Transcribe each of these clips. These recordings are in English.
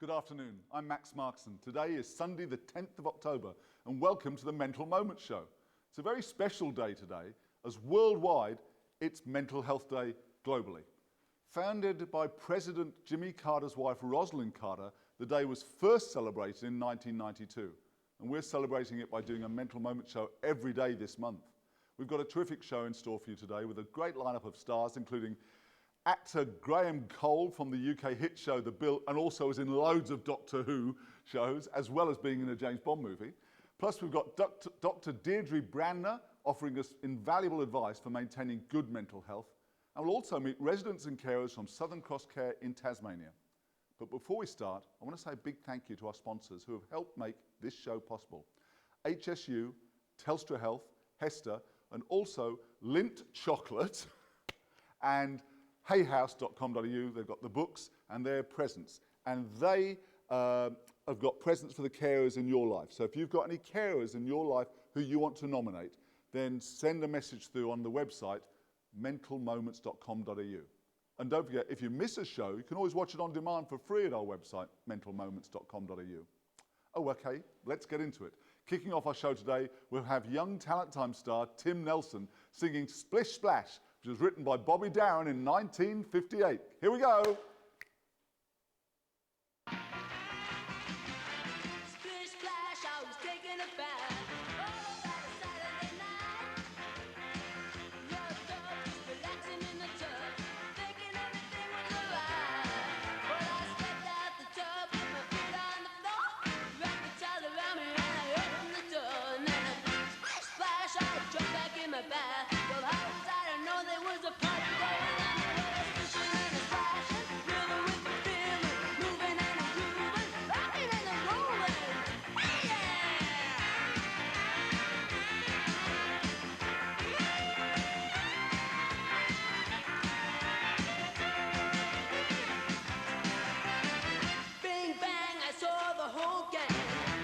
Good afternoon, I'm Max Markson. Today is Sunday the 10th of October and welcome to the Mental Moments Show. It's a very special day today as worldwide it's Mental Health Day globally. Founded by President Jimmy Carter's wife Rosalind Carter, the day was first celebrated in 1992 and we're celebrating it by doing a Mental Moments Show every day this month. We've got a terrific show in store for you today with a great lineup of stars including actor Graham Cole from the UK hit show The Bill, and also is in loads of Doctor Who shows, as well as being in a James Bond movie. Plus we've got Dr. Deirdre Brandner offering us invaluable advice for maintaining good mental health. And we'll also meet residents and carers from Southern Cross Care in Tasmania. But before we start, I want to say a big thank you to our sponsors who have helped make this show possible. HSU, Telstra Health, Hester, and also Lindt Chocolate and hayhouse.com.au. They've got the books and their presents, and they have got presents for the carers in your life. So if you've got any carers in your life who you want to nominate, then send a message through on the website mentalmoments.com.au. And don't forget, if you miss a show, you can always watch it on demand for free at our website mentalmoments.com.au. Oh, okay, let's get into it. Kicking off our show today, we'll have Young Talent Time star Tim Nelson singing Splish Splash, which was written by Bobby Darin in 1958. Here we go. Splish splash, I was taking a bath. All about a Saturday night. Looked up, just relaxing in the tub, thinking everything was alright. Well, I stepped out the tub, put my feet on the floor, wrapped the towel around me, and I opened the door. And then splish splash, I jumped back in my bath. Well, how was I to know there was a party going on? There was splishing and a splashing, rhythm with the feeling, moving and a grooving, rocking and a rolling. Hey, yeah! Bing bang, I saw the whole gang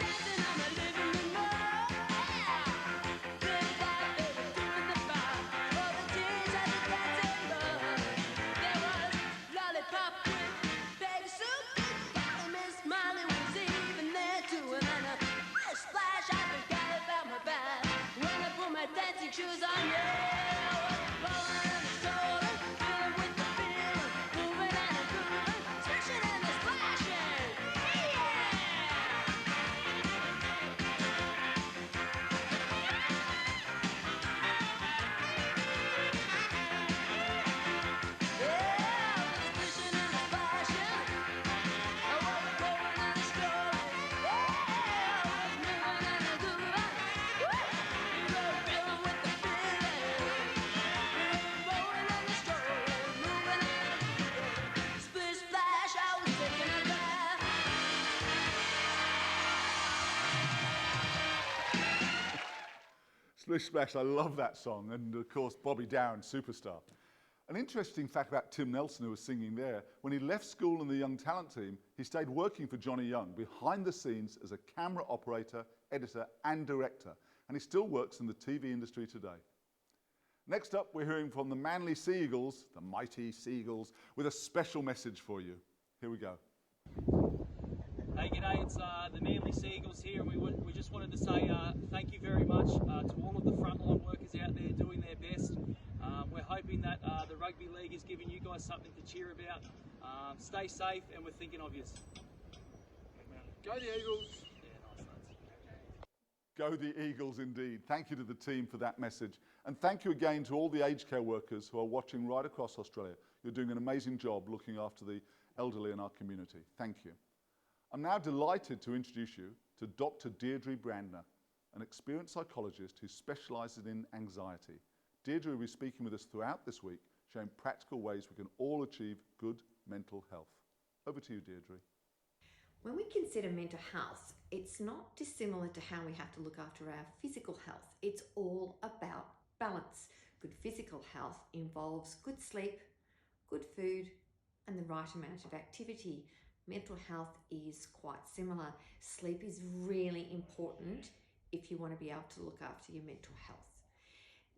dancing on the living room floor. Yeah! Good God, they were doing the bar. All the teens had to dance and love. There was lollipop with baby soup. Golly, Miss Molly was even there too. And then a splish splash, I forgot about my bath. When I put my dancing shoes on, yeah, I was rolling and strolling, feeling with the feeling, moving and a grooving, splishing and a splashing. Yeah! Yeah, I was splishing and a splashing. I was rolling and strolling. Yeah, I was moving and a grooving. Woo! We were feeling with the feeling. We were rolling and strolling, moving and a grooving. Splish splash, I was taking a bath. Splish Splash, I love that song, and of course Bobby Darin, superstar. An interesting fact about Tim Nelson, who was singing there, when he left school in the Young Talent team, he stayed working for Johnny Young behind the scenes as a camera operator, editor and director, and he still works in the TV industry today. Next up, we're hearing from the Manly Seagulls, the mighty Seagulls, with a special message for you. Here we go. Hey, g'day, it's the Manly Seagulls here, and we just wanted to say thank you very much to all of the frontline workers out there doing their best. We're hoping that the Rugby League is giving you guys something to cheer about. Stay safe, and we're thinking of you. Go the Eagles! Yeah, nice lads. Go the Eagles indeed. Thank you to the team for that message. And thank you again to all the aged care workers who are watching right across Australia. You're doing an amazing job looking after the elderly in our community. Thank you. I'm now delighted to introduce you to Dr. Deirdre Brandner, an experienced psychologist who specialises in anxiety. Deirdre will be speaking with us throughout this week, showing practical ways we can all achieve good mental health. Over to you, Deirdre. When we consider mental health, it's not dissimilar to how we have to look after our physical health. It's all about balance. Good physical health involves good sleep, good food, and the right amount of activity. Mental health is quite similar. Sleep is really important if you want to be able to look after your mental health.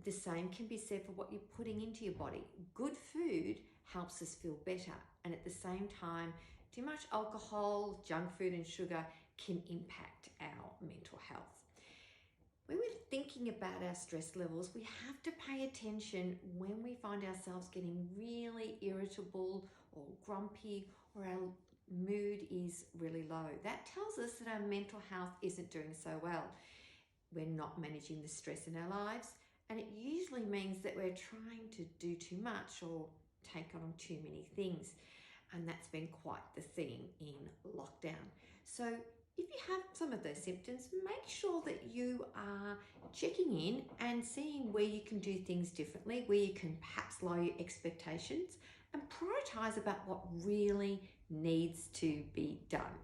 The same can be said for what you're putting into your body. Good food helps us feel better, and at the same time, Too much alcohol, junk food and sugar can impact our mental health. When we're thinking about our stress levels, we have to pay attention when we find ourselves getting really irritable or grumpy, or our mood is really low. That tells us that our mental health isn't doing so well. We're not managing the stress in our lives, and it usually means that we're trying to do too much or take on too many things. And that's been quite the theme in lockdown. So if you have some of those symptoms, make sure that you are checking in and seeing where you can do things differently, where you can perhaps lower your expectations and prioritise about what really needs to be done.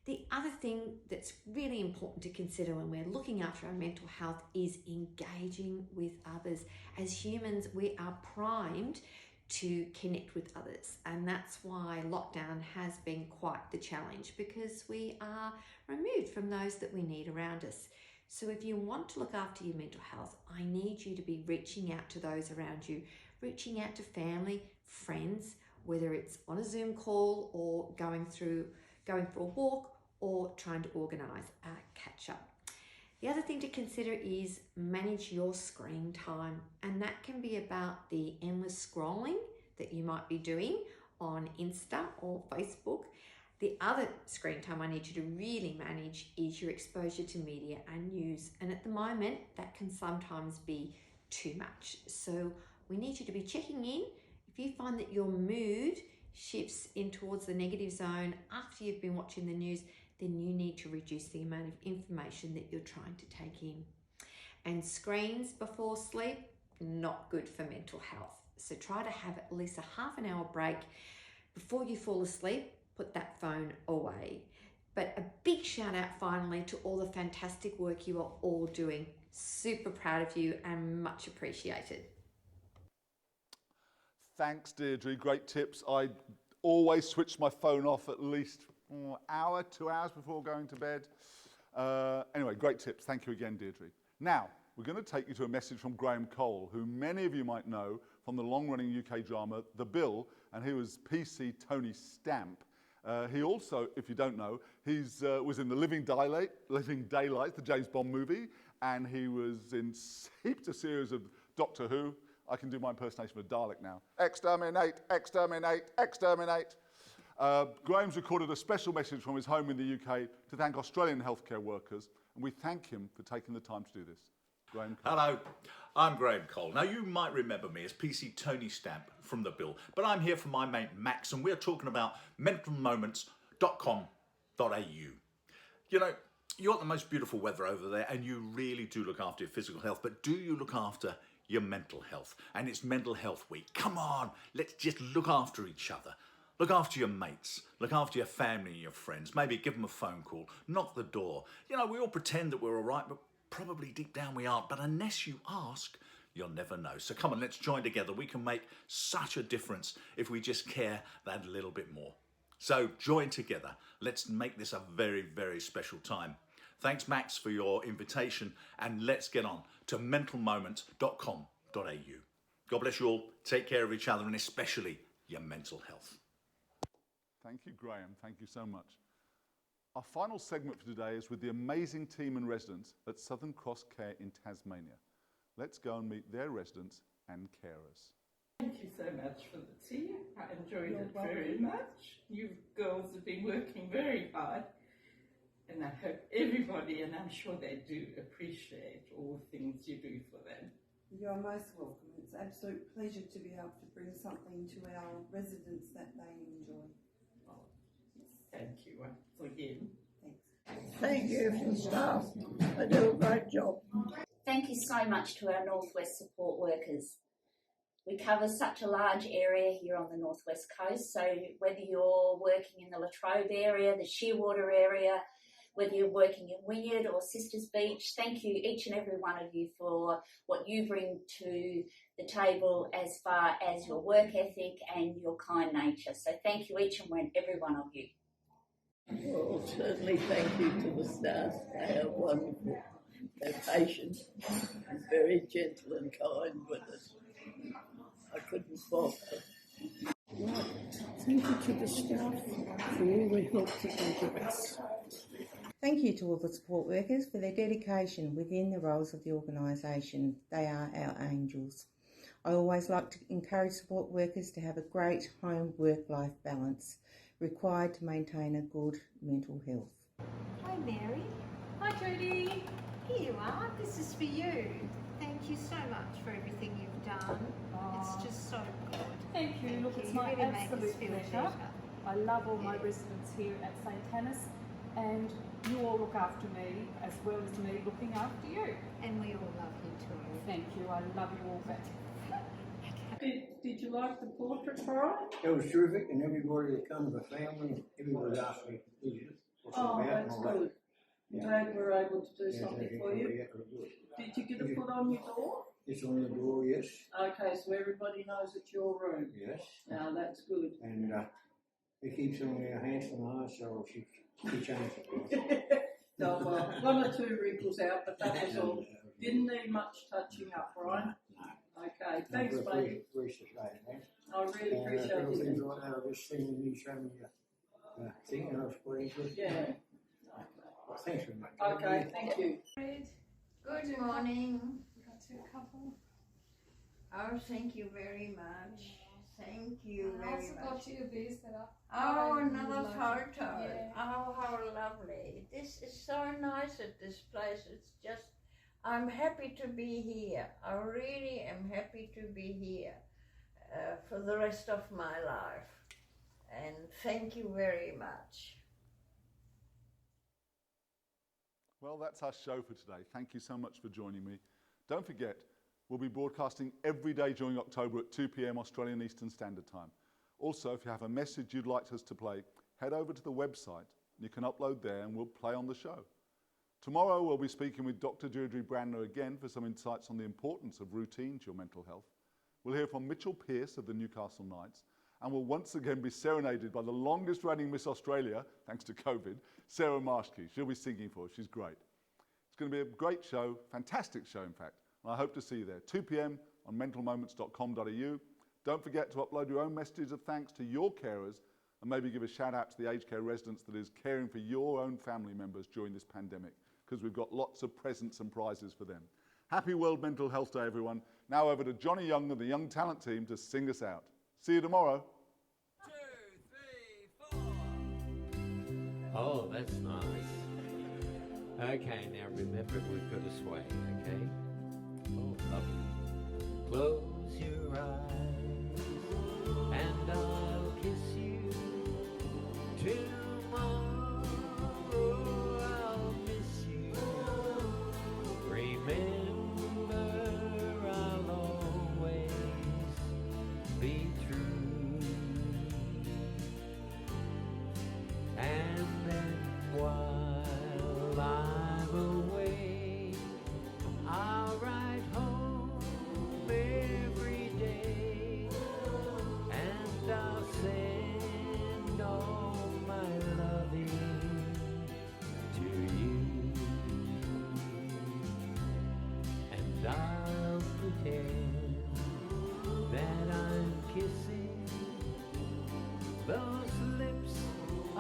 The other thing that's really important to consider when we're looking after our mental health is engaging with others. As humans, we are primed to connect with others, and that's why lockdown has been quite the challenge, because we are removed from those that we need around us. So if you want to look after your mental health, I need you to be reaching out to those around you, reaching out to family, friends, whether it's on a Zoom call or going for a walk or trying to organise a catch up. The other thing to consider is manage your screen time, and that can be about the endless scrolling that you might be doing on Insta or Facebook. The other screen time I need you to really manage is your exposure to media and news, and at the moment that can sometimes be too much. So we need you to be checking in. If you find that your mood shifts in towards the negative zone after you've been watching the news, then you need to reduce the amount of information that you're trying to take in. And screens before sleep, not good for mental health. So try to have at least a half an hour break before you fall asleep. Put that phone away. But a big shout out finally to all the fantastic work you are all doing. Super proud of you and much appreciated. Thanks, Deirdre. Great tips. I always switch my phone off at least an hour, 2 hours before going to bed. Anyway, great tips. Thank you again, Deirdre. Now, we're going to take you to a message from Graham Cole, who many of you might know from the long-running UK drama The Bill, and he was PC Tony Stamp. He also, if you don't know, was in the Living Daylight, the James Bond movie, and he was in heaps of series of Doctor Who. I can do my impersonation of a Dalek now. Exterminate, exterminate, exterminate. Graham's recorded a special message from his home in the UK to thank Australian healthcare workers, and we thank him for taking the time to do this. Graham Cole. Hello, I'm Graham Cole. Now, you might remember me as PC Tony Stamp from The Bill, but I'm here for my mate Max, and we're talking about mentalmoments.com.au. You know, you got the most beautiful weather over there, and you really do look after your physical health, but do you look after your mental health? And it's Mental Health Week. Come on, let's just look after each other. Look after your mates, look after your family and your friends, maybe give them a phone call, knock the door. You know, we all pretend that we're all right, but probably deep down we aren't. But unless you ask, you'll never know. So come on, let's join together. We can make such a difference if we just care that little bit more. So join together. Let's make this a very, very special time. Thanks, Max, for your invitation, and let's get on to mentalmoments.com.au. God bless you all. Take care of each other, and especially your mental health. Thank you, Graham. Thank you so much. Our final segment for today is with the amazing team and residents at Southern Cross Care in Tasmania. Let's go and meet their residents and carers. Thank you so much for the tea. I enjoyed it very much. You girls have been working very hard, and I hope everybody, and I'm sure they do, appreciate all the things you do for them. You're most welcome. It's an absolute pleasure to be able to bring something to our residents that they enjoy. Thank you once again. Thanks. Thank you for the staff. They do a great job. Thank you so much to our Northwest support workers. We cover such a large area here on the Northwest Coast, so whether you're working in the Latrobe area, the Shearwater area, whether you're working in Wynyard or Sisters Beach, thank you each and every one of you for what you bring to the table as far as your work ethic and your kind nature. So thank you each and every one of you. Well, certainly thank you to the staff. They are wonderful. They're patient and very gentle and kind with us. I couldn't fault them. Right. Thank you to the staff for all the help that they give us. Thank you to all the support workers for their dedication within the roles of the organisation. They are our angels. I always like to encourage support workers to have a great home work-life balance required to maintain a good mental health. Hi Mary. Hi Judy. Here you are. This is for you. Thank you so much for everything you've done. It's just so good. Thank you. Look, it's You my really make us absolute feel pleasure. better. I love all my residents here at St Hannes, and you all look after me as well as me looking after you. And we all love you too. Thank you. I love you all back. Did you like the portrait, Brian? It was terrific, and everybody that comes, the family, everybody asked me what's it about and That's all that. good. Yeah. Glad we're able to do Yeah, something yeah, for you. yeah, it was good. Did you get it put on your door? It's on the door, yes. Okay, so everybody knows it's your room. Yes. Now that's good. And it keeps on there handsome eyes, so she changed it. No, well, one or two wrinkles out, but that was all. Didn't need much touching up, Brian. Okay, thanks, mate. Appreciate it, man. I really appreciate Little things it. like that, I just seen you showing me thing, and I was pleased with it. Yeah. Well, thanks very much. Okay, thank you. Good morning. Got two couple. Oh, thank you very much. Thank you I very also got much. you this that Oh, I another really photo. like. Yeah. Oh, how lovely. This is so nice at this place. It's just, I'm happy to be here. I really am happy to be here for the rest of my life. And thank you very much. Well, that's our show for today. Thank you so much for joining me. Don't forget, we'll be broadcasting every day during October at 2 p.m. Australian Eastern Standard Time. Also, if you have a message you'd like us to play, head over to the website. You can upload there and we'll play on the show. Tomorrow, we'll be speaking with Dr. Deirdre Brandner again for some insights on the importance of routine to your mental health. We'll hear from Mitchell Pearce of the Newcastle Knights, and we'll once again be serenaded by the longest reigning Miss Australia, thanks to COVID, Sarah Marshke. She'll be singing for us. She's great. It's going to be a great show, fantastic show, in fact. And I hope to see you there. 2 p.m. on mentalmoments.com.au. Don't forget to upload your own messages of thanks to your carers, and maybe give a shout out to the aged care residents that is caring for your own family members during this pandemic, because we've got lots of presents and prizes for them. Happy World Mental Health Day, everyone. Now over to Johnny Young and the Young Talent Team to sing us out. See you tomorrow. 2, 3, 4. Oh, that's nice. Okay, now remember we've got to sway, okay? Oh, lovely. Close your eyes and I'll kiss you. Tomorrow I'll miss you. Remember I'll always be true. And then while I'm away, I'll write home every day, and I'll send all my loving to you, and I'll pretend that I'm kissing those lips I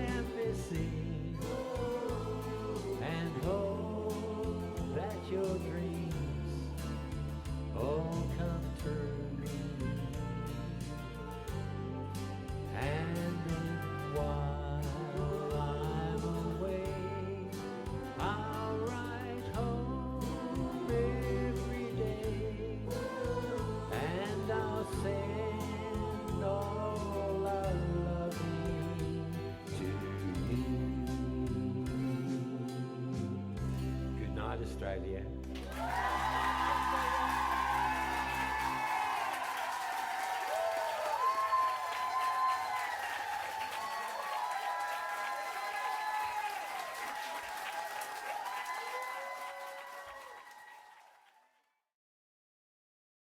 am missing, and hope that your dreams all come true. And then while I'm away, I'll write home every day, and I'll send all our loving to you. Good night, Australia.